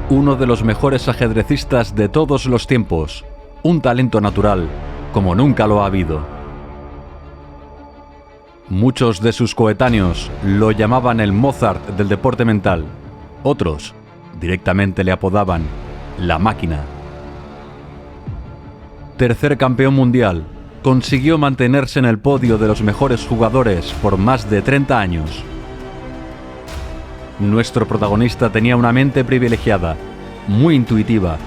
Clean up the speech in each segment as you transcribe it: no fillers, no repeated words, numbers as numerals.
Uno de los mejores ajedrecistas de todos los tiempos, un talento natural como nunca lo ha habido. Muchos de sus coetáneos lo llamaban el Mozart del deporte mental. Otros directamente le apodaban la máquina. Tercer campeón mundial, consiguió mantenerse en el podio de los mejores jugadores por más de 30 años. Nuestro protagonista tenía una mente privilegiada, muy intuitiva,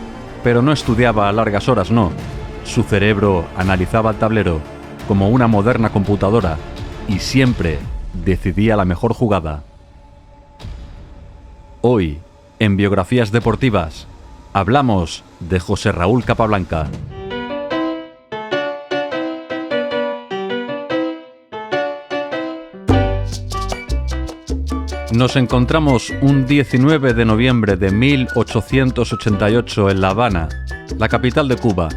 pero no estudiaba a largas horas, no. Su cerebro analizaba el tablero como una moderna computadora y siempre decidía la mejor jugada. Hoy, en Biografías Deportivas, hablamos de José Raúl Capablanca. Nos encontramos un 19 de noviembre de 1888 en La Habana, la capital de Cuba,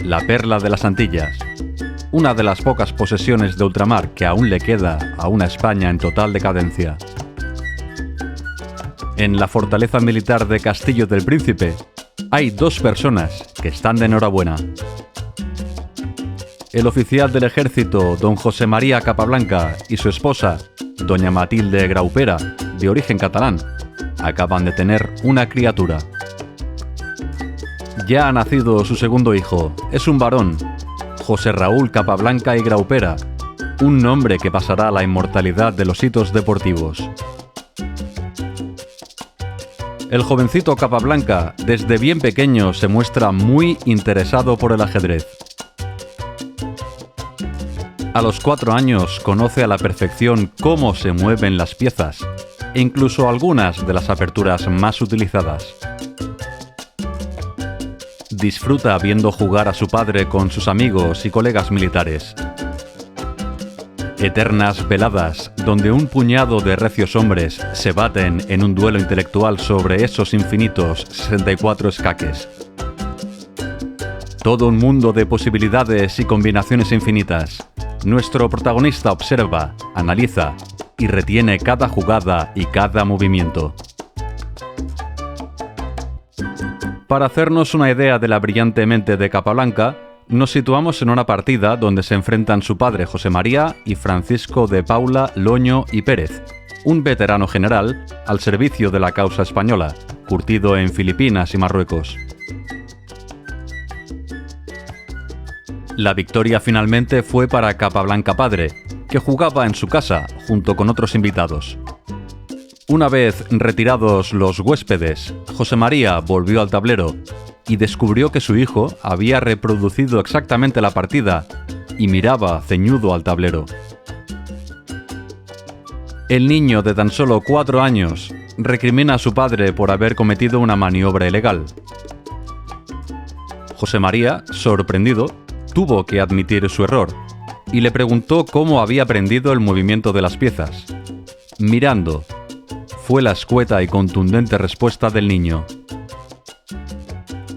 la perla de las Antillas, una de las pocas posesiones de ultramar que aún le queda a una España en total decadencia. En la fortaleza militar de Castillo del Príncipe hay dos personas que están de enhorabuena. El oficial del ejército, don José María Capablanca, y su esposa, doña Matilde Graupera, de origen catalán, acaban de tener una criatura. Ya ha nacido su segundo hijo, es un varón, José Raúl Capablanca y Graupera, un nombre que pasará a la inmortalidad de los hitos deportivos. El jovencito Capablanca, desde bien pequeño, se muestra muy interesado por el ajedrez. A los 4 años conoce a la perfección cómo se mueven las piezas e incluso algunas de las aperturas más utilizadas. Disfruta viendo jugar a su padre con sus amigos y colegas militares. Eternas veladas donde un puñado de recios hombres se baten en un duelo intelectual sobre esos infinitos 64 escaques. Todo un mundo de posibilidades y combinaciones infinitas. Nuestro protagonista observa, analiza y retiene cada jugada y cada movimiento. Para hacernos una idea de la brillante mente de Capablanca, nos situamos en una partida donde se enfrentan su padre José María y Francisco de Paula Loño y Pérez, un veterano general al servicio de la causa española, curtido en Filipinas y Marruecos. La victoria finalmente fue para Capablanca padre, que jugaba en su casa junto con otros invitados. Una vez retirados los huéspedes, José María volvió al tablero y descubrió que su hijo había reproducido exactamente la partida y miraba ceñudo al tablero. El niño de tan solo 4 años recrimina a su padre por haber cometido una maniobra ilegal. José María, sorprendido, tuvo que admitir su error y le preguntó cómo había aprendido el movimiento de las piezas. Mirando, fue la escueta y contundente respuesta del niño.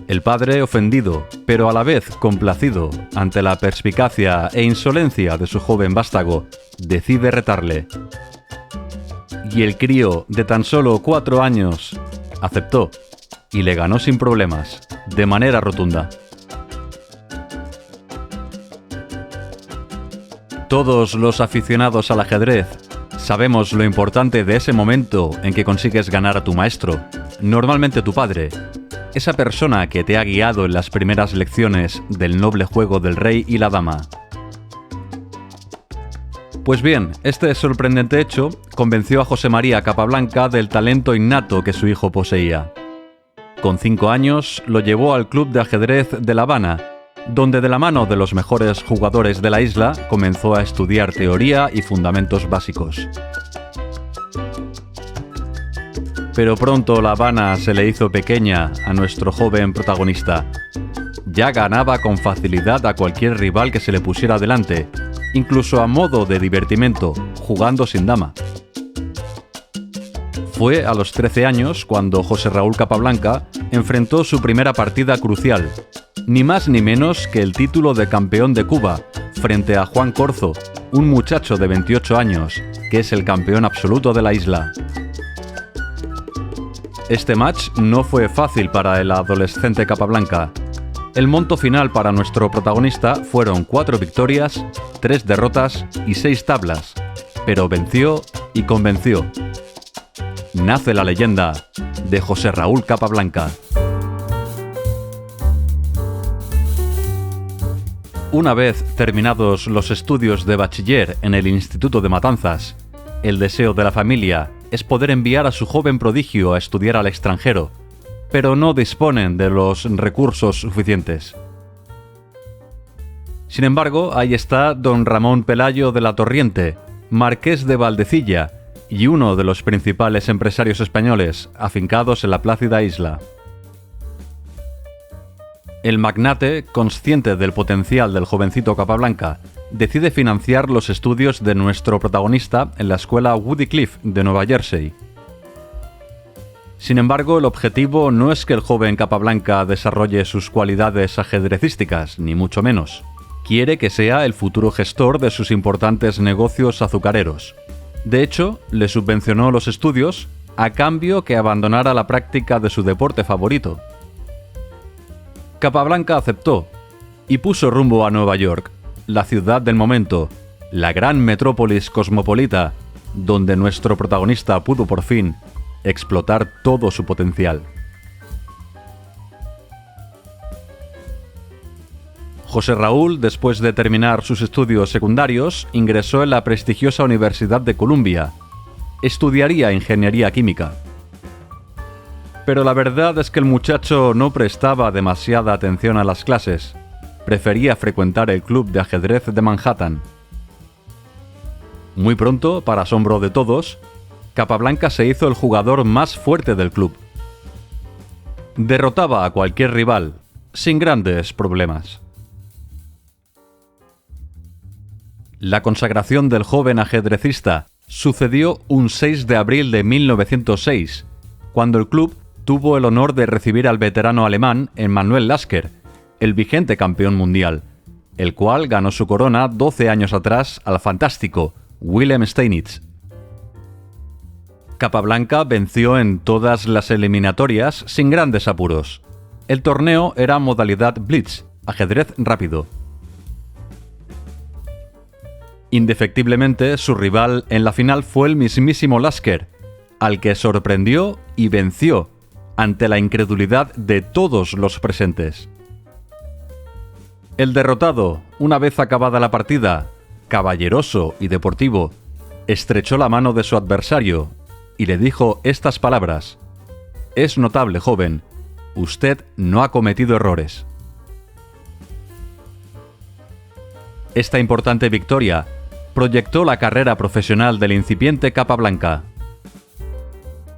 El padre, ofendido, pero a la vez complacido ante la perspicacia e insolencia de su joven vástago, decide retarle. Y el crío, de tan solo 4 años, aceptó y le ganó sin problemas, de manera rotunda. Todos los aficionados al ajedrez sabemos lo importante de ese momento en que consigues ganar a tu maestro, normalmente tu padre, esa persona que te ha guiado en las primeras lecciones del noble juego del rey y la dama. Pues bien, este sorprendente hecho convenció a José María Capablanca del talento innato que su hijo poseía. Con 5 años lo llevó al Club de Ajedrez de La Habana, donde de la mano de los mejores jugadores de la isla comenzó a estudiar teoría y fundamentos básicos. Pero pronto La Habana se le hizo pequeña a nuestro joven protagonista. Ya ganaba con facilidad a cualquier rival que se le pusiera delante, incluso a modo de divertimento, jugando sin dama. Fue a los 13 años cuando José Raúl Capablanca enfrentó su primera partida crucial, ni más ni menos que el título de campeón de Cuba, frente a Juan Corzo, un muchacho de 28 años, que es el campeón absoluto de la isla. Este match no fue fácil para el adolescente Capablanca. El monto final para nuestro protagonista fueron 4 victorias, 3 derrotas y 6 tablas, pero venció y convenció. Nace la leyenda de José Raúl Capablanca. Una vez terminados los estudios de bachiller en el Instituto de Matanzas, el deseo de la familia es poder enviar a su joven prodigio a estudiar al extranjero, pero no disponen de los recursos suficientes. Sin embargo, ahí está don Ramón Pelayo de la Torriente, marqués de Valdecilla y uno de los principales empresarios españoles afincados en la plácida isla. El magnate, consciente del potencial del jovencito Capablanca, decide financiar los estudios de nuestro protagonista en la escuela Woody Cliff de Nueva Jersey. Sin embargo, el objetivo no es que el joven Capablanca desarrolle sus cualidades ajedrecísticas, ni mucho menos. Quiere que sea el futuro gestor de sus importantes negocios azucareros. De hecho, le subvencionó los estudios a cambio que abandonara la práctica de su deporte favorito. Capablanca aceptó y puso rumbo a Nueva York, la ciudad del momento, la gran metrópolis cosmopolita, donde nuestro protagonista pudo por fin explotar todo su potencial. José Raúl, después de terminar sus estudios secundarios, ingresó en la prestigiosa Universidad de Columbia. Estudiaría ingeniería química. Pero la verdad es que el muchacho no prestaba demasiada atención a las clases. Prefería frecuentar el club de ajedrez de Manhattan. Muy pronto, para asombro de todos, Capablanca se hizo el jugador más fuerte del club. Derrotaba a cualquier rival, sin grandes problemas. La consagración del joven ajedrecista sucedió un 6 de abril de 1906, cuando el club tuvo el honor de recibir al veterano alemán Emanuel Lasker, el vigente campeón mundial, el cual ganó su corona 12 años atrás al fantástico Wilhelm Steinitz. Capablanca venció en todas las eliminatorias sin grandes apuros. El torneo era modalidad blitz, ajedrez rápido. Indefectiblemente, su rival en la final fue el mismísimo Lasker, al que sorprendió y venció ante la incredulidad de todos los presentes. El derrotado, una vez acabada la partida, caballeroso y deportivo, estrechó la mano de su adversario y le dijo estas palabras: «Es notable, joven, usted no ha cometido errores». Esta importante victoria proyectó la carrera profesional del incipiente Capablanca.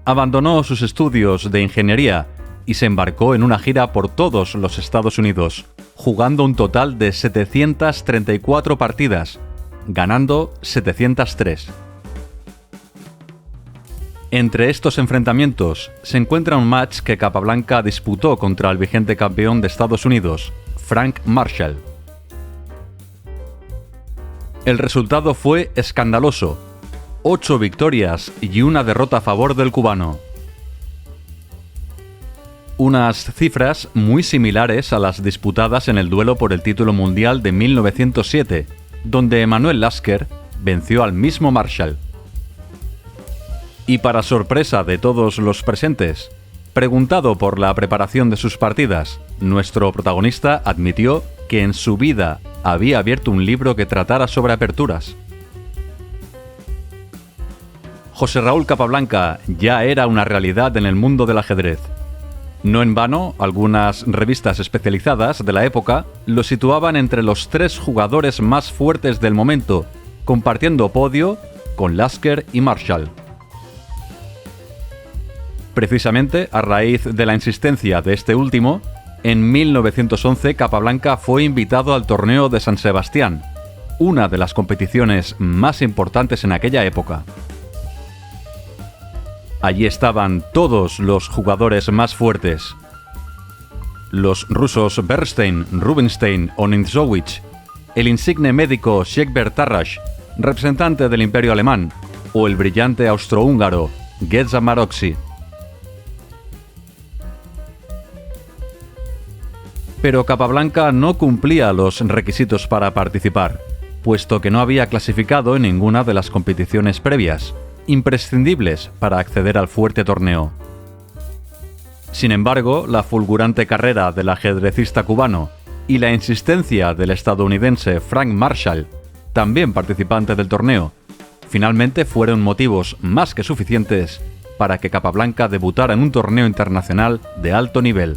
Abandonó sus estudios de ingeniería y se embarcó en una gira por todos los Estados Unidos, jugando un total de 734 partidas, ganando 703. Entre estos enfrentamientos se encuentra un match que Capablanca disputó contra el vigente campeón de Estados Unidos, Frank Marshall. El resultado fue escandaloso: 8 victorias y una derrota a favor del cubano. Unas cifras muy similares a las disputadas en el duelo por el título mundial de 1907, donde Emanuel Lasker venció al mismo Marshall. Y para sorpresa de todos los presentes, preguntado por la preparación de sus partidas, nuestro protagonista admitió que en su vida había abierto un libro que tratara sobre aperturas. José Raúl Capablanca ya era una realidad en el mundo del ajedrez. No en vano, algunas revistas especializadas de la época lo situaban entre los 3 jugadores más fuertes del momento, compartiendo podio con Lasker y Marshall. Precisamente a raíz de la insistencia de este último, en 1911 Capablanca fue invitado al torneo de San Sebastián, una de las competiciones más importantes en aquella época. Allí estaban todos los jugadores más fuertes. Los rusos Bernstein, Rubinstein o Nintzowitsch, el insigne médico Shekhber Tarrasch, representante del Imperio Alemán, o el brillante austrohúngaro Géza Maroczy. Pero Capablanca no cumplía los requisitos para participar, puesto que no había clasificado en ninguna de las competiciones previas, imprescindibles para acceder al fuerte torneo. Sin embargo, la fulgurante carrera del ajedrecista cubano y la insistencia del estadounidense Frank Marshall, también participante del torneo, finalmente fueron motivos más que suficientes para que Capablanca debutara en un torneo internacional de alto nivel.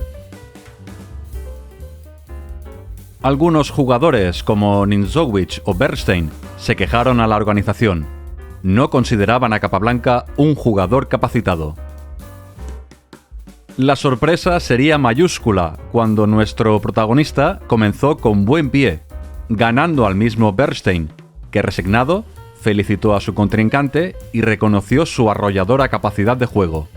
Algunos jugadores como Ninzowicz o Bernstein se quejaron a la organización. No consideraban a Capablanca un jugador capacitado. La sorpresa sería mayúscula cuando nuestro protagonista comenzó con buen pie, ganando al mismo Bernstein, que resignado felicitó a su contrincante y reconoció su arrolladora capacidad de juego.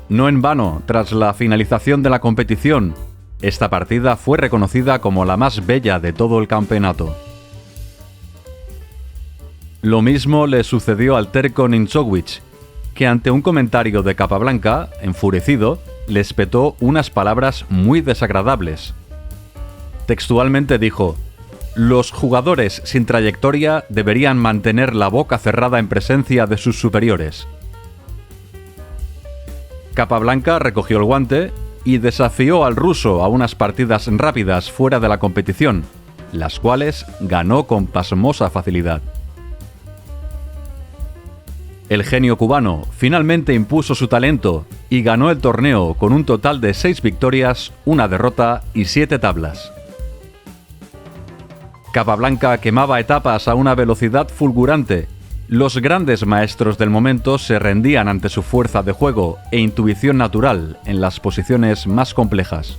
No en vano, tras la finalización de la competición, esta partida fue reconocida como la más bella de todo el campeonato. Lo mismo le sucedió al terco Ninzowicz, que ante un comentario de Capablanca, enfurecido, le espetó unas palabras muy desagradables. Textualmente dijo: «Los jugadores sin trayectoria deberían mantener la boca cerrada en presencia de sus superiores». Capablanca recogió el guante y desafió al ruso a unas partidas rápidas fuera de la competición, las cuales ganó con pasmosa facilidad. El genio cubano finalmente impuso su talento y ganó el torneo con un total de 6 victorias, 1 derrota y 7 tablas. Capablanca quemaba etapas a una velocidad fulgurante. Los grandes maestros del momento se rendían ante su fuerza de juego e intuición natural en las posiciones más complejas.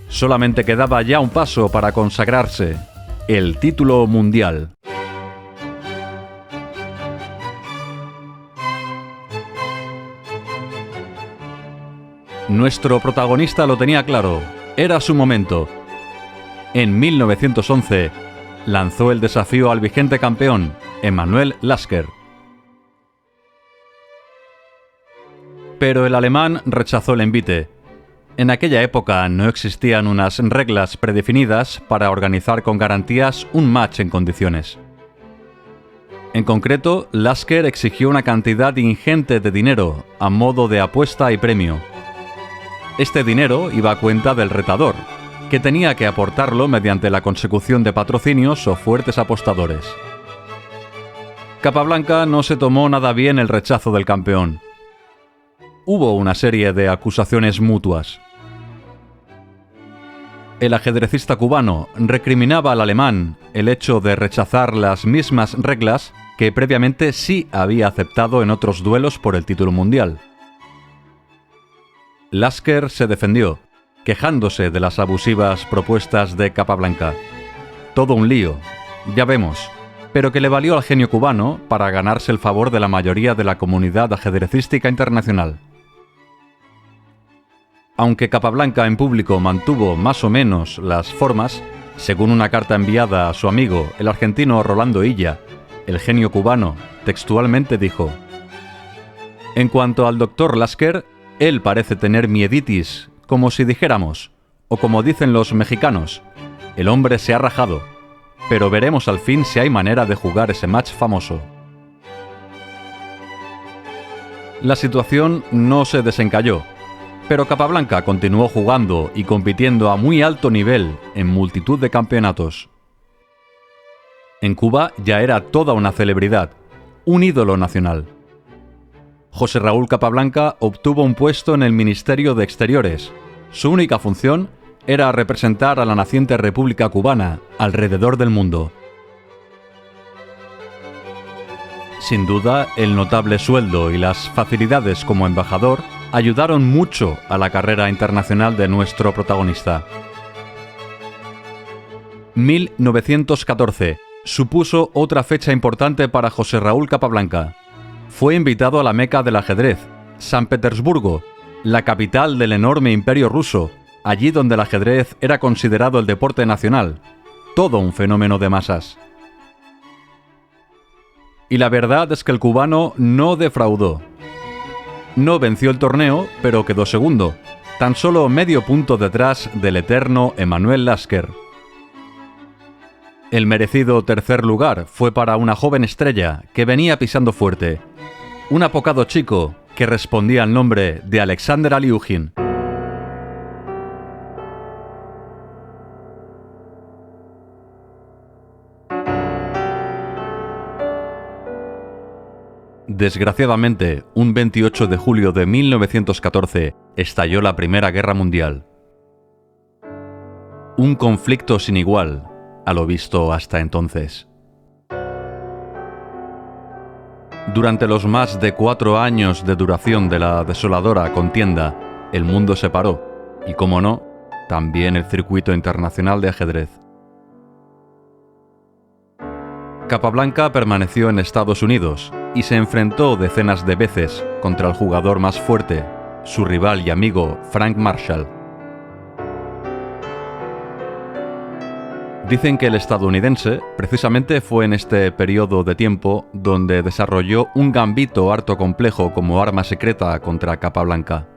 Solamente quedaba ya un paso para consagrarse: el título mundial. Nuestro protagonista lo tenía claro, era su momento. En 1911, lanzó el desafío al vigente campeón, Emanuel Lasker. Pero el alemán rechazó el envite. En aquella época no existían unas reglas predefinidas para organizar con garantías un match en condiciones. En concreto, Lasker exigió una cantidad ingente de dinero a modo de apuesta y premio. Este dinero iba a cuenta del retador, que tenía que aportarlo mediante la consecución de patrocinios o fuertes apostadores. Capablanca no se tomó nada bien el rechazo del campeón. Hubo una serie de acusaciones mutuas. El ajedrecista cubano recriminaba al alemán el hecho de rechazar las mismas reglas que previamente sí había aceptado en otros duelos por el título mundial. Lasker se defendió, quejándose de las abusivas propuestas de Capablanca. Todo un lío, ya vemos, pero que le valió al genio cubano para ganarse el favor de la mayoría de la comunidad ajedrecística internacional. Aunque Capablanca en público mantuvo más o menos las formas, según una carta enviada a su amigo, el argentino Rolando Illa, el genio cubano textualmente dijo: «En cuanto al doctor Lasker, él parece tener mieditis, como si dijéramos, o como dicen los mexicanos, el hombre se ha rajado, pero veremos al fin si hay manera de jugar ese match famoso». La situación no se desencalló, pero Capablanca continuó jugando y compitiendo a muy alto nivel en multitud de campeonatos. En Cuba ya era toda una celebridad, un ídolo nacional. José Raúl Capablanca obtuvo un puesto en el Ministerio de Exteriores. Su única función era representar a la naciente República Cubana alrededor del mundo. Sin duda, el notable sueldo y las facilidades como embajador ayudaron mucho a la carrera internacional de nuestro protagonista. 1914 supuso otra fecha importante para José Raúl Capablanca. Fue invitado a la Meca del ajedrez, San Petersburgo, la capital del enorme imperio ruso, allí donde el ajedrez era considerado el deporte nacional, todo un fenómeno de masas. Y la verdad es que el cubano no defraudó. No venció el torneo, pero quedó segundo, tan solo medio punto detrás del eterno Emanuel Lasker. El merecido tercer lugar fue para una joven estrella que venía pisando fuerte, un apocado chico que respondía al nombre de Alexander Aliuhin. Desgraciadamente, un 28 de julio de 1914 estalló la Primera Guerra Mundial. Un conflicto sin igual, a lo visto hasta entonces. Durante los más de 4 años de duración de la desoladora contienda, el mundo se paró, y como no, también el circuito internacional de ajedrez. Capablanca permaneció en Estados Unidos y se enfrentó decenas de veces contra el jugador más fuerte, su rival y amigo Frank Marshall. Dicen que el estadounidense precisamente fue en este periodo de tiempo donde desarrolló un gambito harto complejo como arma secreta contra Capablanca.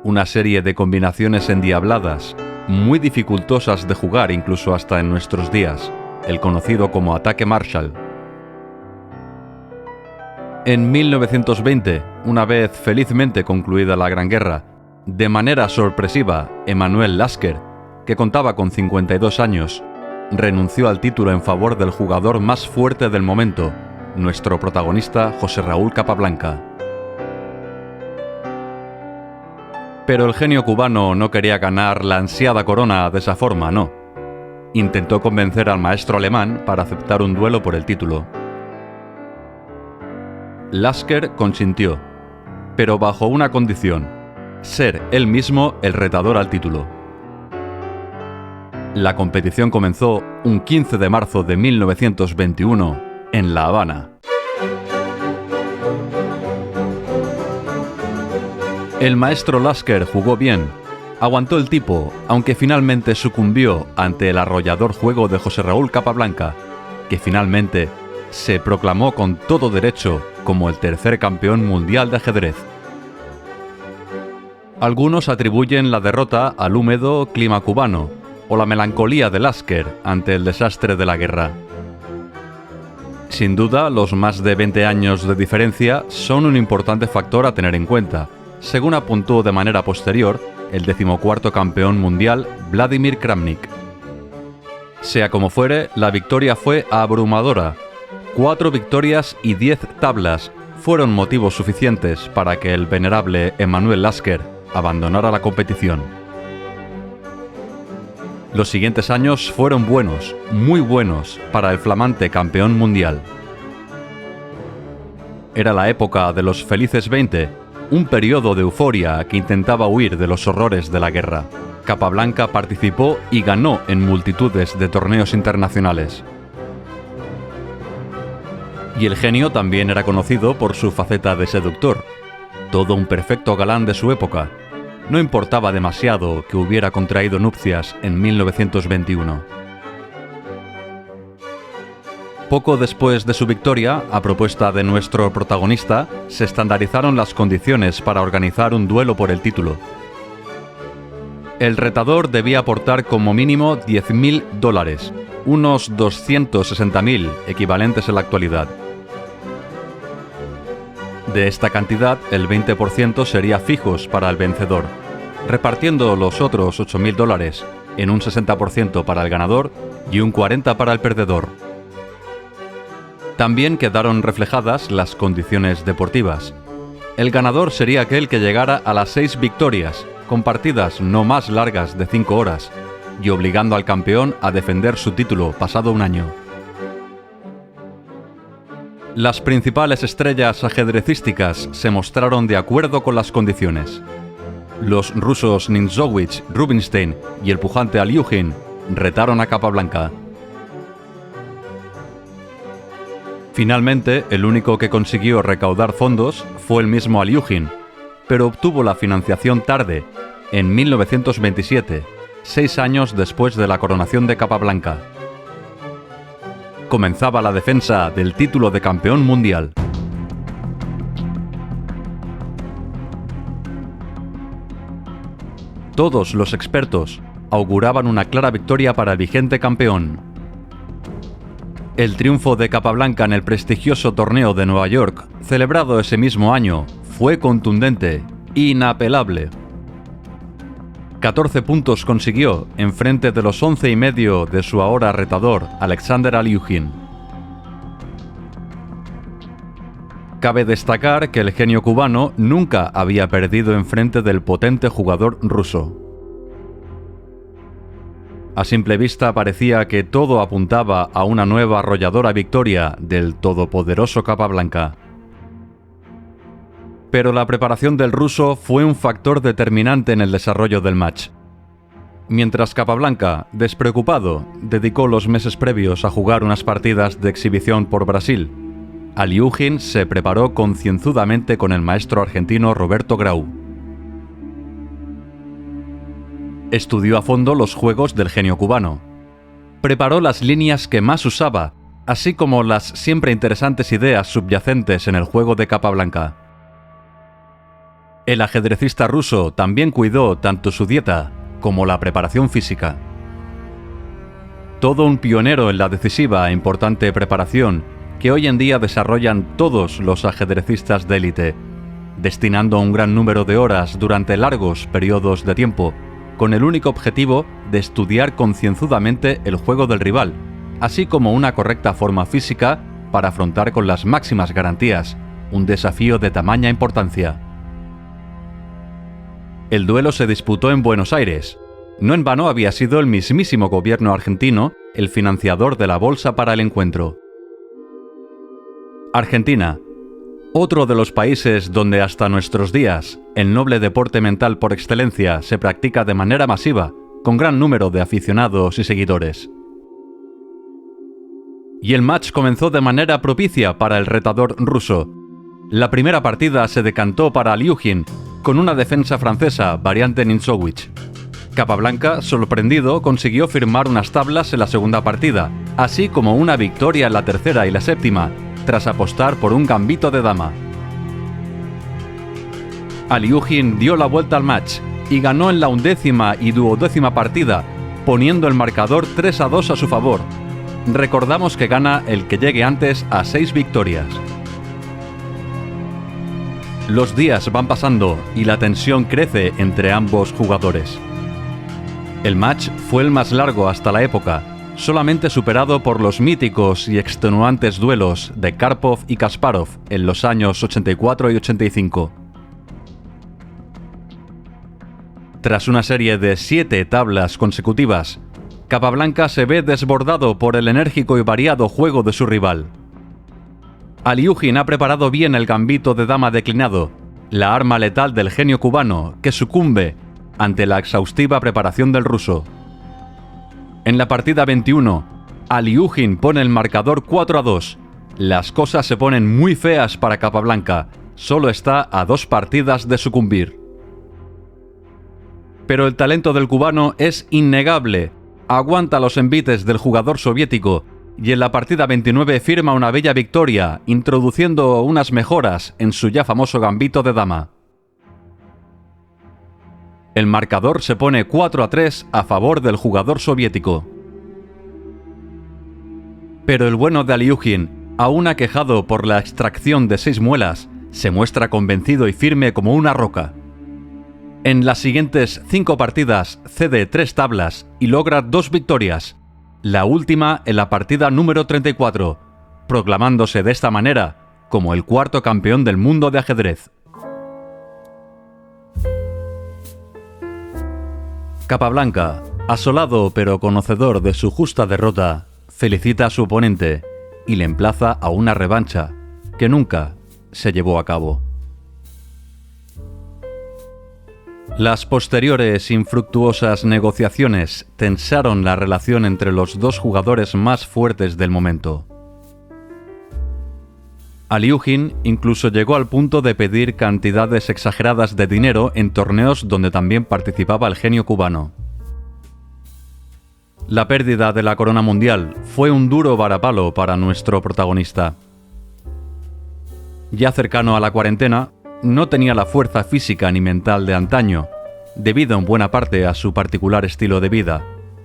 Una serie de combinaciones endiabladas, muy dificultosas de jugar incluso hasta en nuestros días, el conocido como ataque Marshall. En 1920, una vez felizmente concluida la Gran Guerra, de manera sorpresiva, Emanuel Lasker, que contaba con 52 años, renunció al título en favor del jugador más fuerte del momento, nuestro protagonista José Raúl Capablanca. Pero el genio cubano no quería ganar la ansiada corona de esa forma, no. Intentó convencer al maestro alemán para aceptar un duelo por el título. Lasker consintió, pero bajo una condición: ser él mismo el retador al título. La competición comenzó un 15 de marzo de 1921 en La Habana. El maestro Lasker jugó bien, aguantó el tipo, aunque finalmente sucumbió ante el arrollador juego de José Raúl Capablanca, que finalmente se proclamó con todo derecho como el tercer campeón mundial de ajedrez. Algunos atribuyen la derrota al húmedo clima cubano o la melancolía de Lasker ante el desastre de la guerra. Sin duda, los más de 20 años de diferencia son un importante factor a tener en cuenta, según apuntó de manera posterior el 14º campeón mundial Vladimir Kramnik. Sea como fuere, la victoria fue abrumadora. 4 victorias y 10 tablas fueron motivos suficientes para que el venerable Emanuel Lasker abandonara la competición. Los siguientes años fueron buenos, muy buenos, para el flamante campeón mundial. Era la época de los felices 20, un periodo de euforia que intentaba huir de los horrores de la guerra. Capablanca participó y ganó en multitudes de torneos internacionales. Y el genio también era conocido por su faceta de seductor, todo un perfecto galán de su época. No importaba demasiado que hubiera contraído nupcias en 1921. Poco después de su victoria, a propuesta de nuestro protagonista, se estandarizaron las condiciones para organizar un duelo por el título. El retador debía aportar como mínimo $10.000, unos 260.000 equivalentes en la actualidad. De esta cantidad, el 20% sería fijos para el vencedor, repartiendo los otros $8.000 en un 60% para el ganador y un 40% para el perdedor. También quedaron reflejadas las condiciones deportivas. El ganador sería aquel que llegara a las 6 victorias, con partidas no más largas de 5 horas, y obligando al campeón a defender su título pasado un año. Las principales estrellas ajedrecísticas se mostraron de acuerdo con las condiciones. Los rusos Ninzowitsch, Rubinstein y el pujante Aliuhin retaron a Capablanca. Finalmente, el único que consiguió recaudar fondos fue el mismo Aliuhin, pero obtuvo la financiación tarde, en 1927, 6 años después de la coronación de Capablanca. Comenzaba la defensa del título de campeón mundial. Todos los expertos auguraban una clara victoria para el vigente campeón. El triunfo de Capablanca en el prestigioso torneo de Nueva York, celebrado ese mismo año, fue contundente, inapelable. 14 puntos consiguió en frente de los 11 y medio de su ahora retador, Alexander Aliuhin. Cabe destacar que el genio cubano nunca había perdido en frente del potente jugador ruso. A simple vista parecía que todo apuntaba a una nueva arrolladora victoria del todopoderoso Capablanca. Pero la preparación del ruso fue un factor determinante en el desarrollo del match. Mientras Capablanca, despreocupado, dedicó los meses previos a jugar unas partidas de exhibición por Brasil, Aliuhin se preparó concienzudamente con el maestro argentino Roberto Grau. Estudió a fondo los juegos del genio cubano. Preparó las líneas que más usaba, así como las siempre interesantes ideas subyacentes en el juego de Capablanca. El ajedrecista ruso también cuidó tanto su dieta como la preparación física. Todo un pionero en la decisiva e importante preparación que hoy en día desarrollan todos los ajedrecistas de élite, destinando un gran número de horas durante largos periodos de tiempo, con el único objetivo de estudiar concienzudamente el juego del rival, así como una correcta forma física para afrontar con las máximas garantías un desafío de tamaña importancia. El duelo se disputó en Buenos Aires. No en vano había sido el mismísimo gobierno argentino el financiador de la bolsa para el encuentro. Argentina, otro de los países donde hasta nuestros días el noble deporte mental por excelencia se practica de manera masiva, con gran número de aficionados y seguidores. Y el match comenzó de manera propicia para el retador ruso. La primera partida se decantó para Aliuhin, con una defensa francesa variante Nintsowitsch. Capablanca, sorprendido, consiguió firmar unas tablas en la segunda partida, así como una victoria en la tercera y la séptima, tras apostar por un gambito de dama. Aliuhin dio la vuelta al match y ganó en la 11ª y 12ª partida, poniendo el marcador 3-2 a su favor. Recordamos que gana el que llegue antes a 6 victorias. Los días van pasando y la tensión crece entre ambos jugadores. El match fue el más largo hasta la época, solamente superado por los míticos y extenuantes duelos de Karpov y Kasparov en los años 84 y 85. Tras una serie de 7 tablas consecutivas, Capablanca se ve desbordado por el enérgico y variado juego de su rival. Aliuhin ha preparado bien el gambito de dama declinado, la arma letal del genio cubano que sucumbe ante la exhaustiva preparación del ruso. En la partida 21, Aliuhin pone el marcador 4-2. Las cosas se ponen muy feas para Capablanca, solo está a 2 partidas de sucumbir. Pero el talento del cubano es innegable, aguanta los envites del jugador soviético y en la partida 29 firma una bella victoria, introduciendo unas mejoras en su ya famoso gambito de dama. El marcador se pone 4-3 a favor del jugador soviético. Pero el bueno de Aliuhin, aún aquejado por la extracción de 6 muelas, se muestra convencido y firme como una roca. En las siguientes 5 partidas cede 3 tablas y logra 2 victorias, la última en la partida número 34, proclamándose de esta manera como el 4º campeón del mundo de ajedrez. Capablanca, asolado pero conocedor de su justa derrota, felicita a su oponente y le emplaza a una revancha que nunca se llevó a cabo. Las posteriores infructuosas negociaciones tensaron la relación entre los dos jugadores más fuertes del momento. Aliuhin incluso llegó al punto de pedir cantidades exageradas de dinero en torneos donde también participaba el genio cubano. La pérdida de la corona mundial fue un duro varapalo para nuestro protagonista. Ya cercano a la cuarentena, no tenía la fuerza física ni mental de antaño, debido en buena parte a su particular estilo de vida,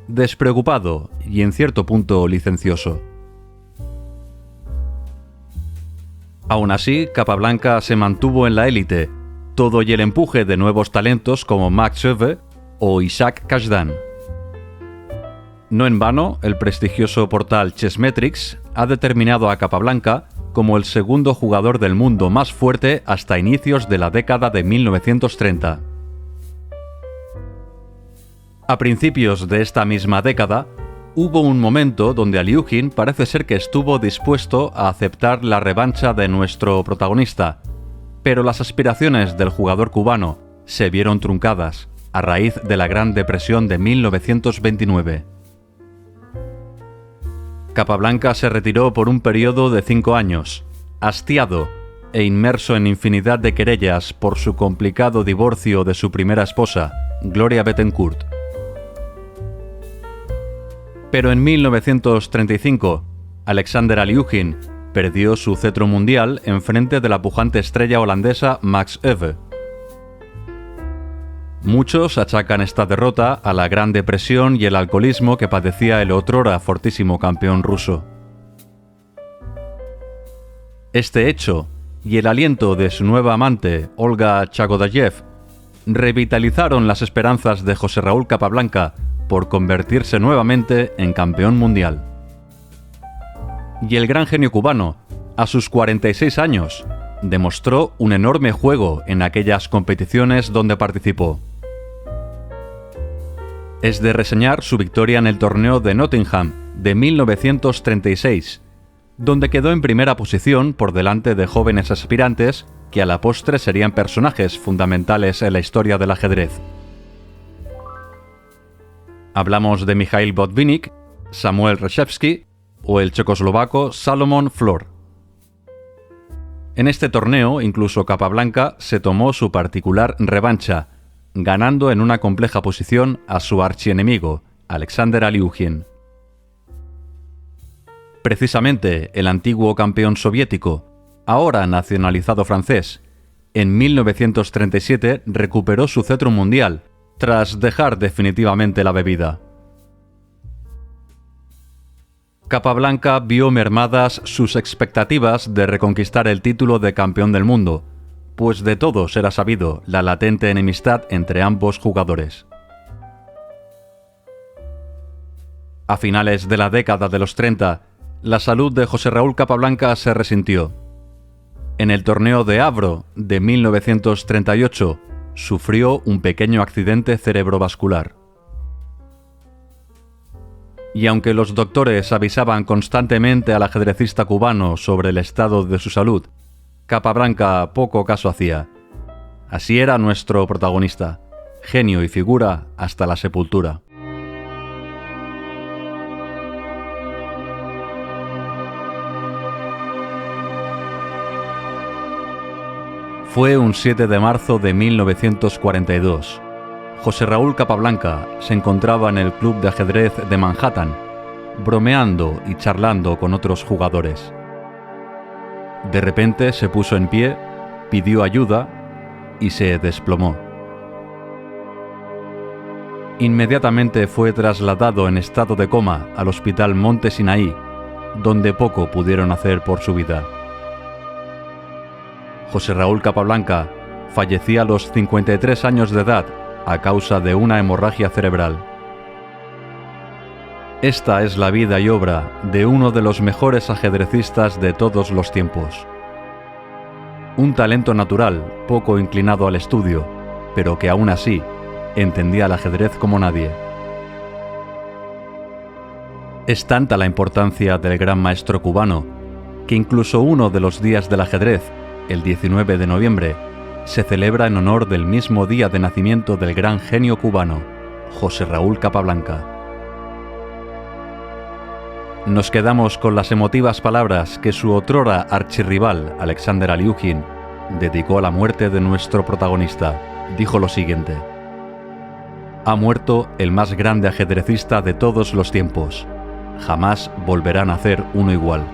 despreocupado y en cierto punto licencioso. Aún así, Capablanca se mantuvo en la élite, todo y el empuje de nuevos talentos como Max Euwe o Isaac Kashdan. No en vano, el prestigioso portal Chessmetrics ha determinado a Capablanca como el segundo jugador del mundo más fuerte hasta inicios de la década de 1930. A principios de esta misma década, hubo un momento donde Alyukhin parece ser que estuvo dispuesto a aceptar la revancha de nuestro protagonista, pero las aspiraciones del jugador cubano se vieron truncadas a raíz de la Gran Depresión de 1929. Capablanca se retiró por un periodo de 5 años, hastiado e inmerso en infinidad de querellas por su complicado divorcio de su primera esposa, Gloria Bettencourt. Pero en 1935, Alexander Alyukhin perdió su cetro mundial en frente de la pujante estrella holandesa Max Euwe. Muchos achacan esta derrota a la Gran Depresión y el alcoholismo que padecía el otrora fortísimo campeón ruso. Este hecho y el aliento de su nueva amante, Olga Chagodayev, revitalizaron las esperanzas de José Raúl Capablanca por convertirse nuevamente en campeón mundial. Y el gran genio cubano, a sus 46 años, demostró un enorme juego en aquellas competiciones donde participó. Es de reseñar su victoria en el torneo de Nottingham de 1936, donde quedó en primera posición por delante de jóvenes aspirantes que a la postre serían personajes fundamentales en la historia del ajedrez. Hablamos de Mikhail Botvinnik, Samuel Reshevsky o el checoslovaco Salomon Flor. En este torneo, incluso Capablanca se tomó su particular revancha, ganando en una compleja posición a su archienemigo, Alexander Alyukhin. Precisamente el antiguo campeón soviético, ahora nacionalizado francés, en 1937 recuperó su cetro mundial, tras dejar definitivamente la bebida. Capablanca vio mermadas sus expectativas de reconquistar el título de campeón del mundo, pues de todos era sabido la latente enemistad entre ambos jugadores. A finales de la década de los 30, la salud de José Raúl Capablanca se resintió. En el torneo de Avro de 1938, sufrió un pequeño accidente cerebrovascular. Y aunque los doctores avisaban constantemente al ajedrecista cubano sobre el estado de su salud, Capablanca poco caso hacía. Así era nuestro protagonista, genio y figura hasta la sepultura. Fue un 7 de marzo de 1942. José Raúl Capablanca se encontraba en el club de ajedrez de Manhattan, bromeando y charlando con otros jugadores. De repente se puso en pie, pidió ayuda y se desplomó. Inmediatamente fue trasladado en estado de coma al Hospital Monte Sinaí, donde poco pudieron hacer por su vida. José Raúl Capablanca fallecía a los 53 años de edad a causa de una hemorragia cerebral. Esta es la vida y obra de uno de los mejores ajedrecistas de todos los tiempos. Un talento natural, poco inclinado al estudio, pero que aún así entendía el ajedrez como nadie. Es tanta la importancia del gran maestro cubano que incluso uno de los días del ajedrez, el 19 de noviembre, se celebra en honor del mismo día de nacimiento del gran genio cubano, José Raúl Capablanca. Nos quedamos con las emotivas palabras que su otrora archirrival, Alexander Alyukhin, dedicó a la muerte de nuestro protagonista. Dijo lo siguiente: «Ha muerto el más grande ajedrecista de todos los tiempos. Jamás volverá a nacer uno igual».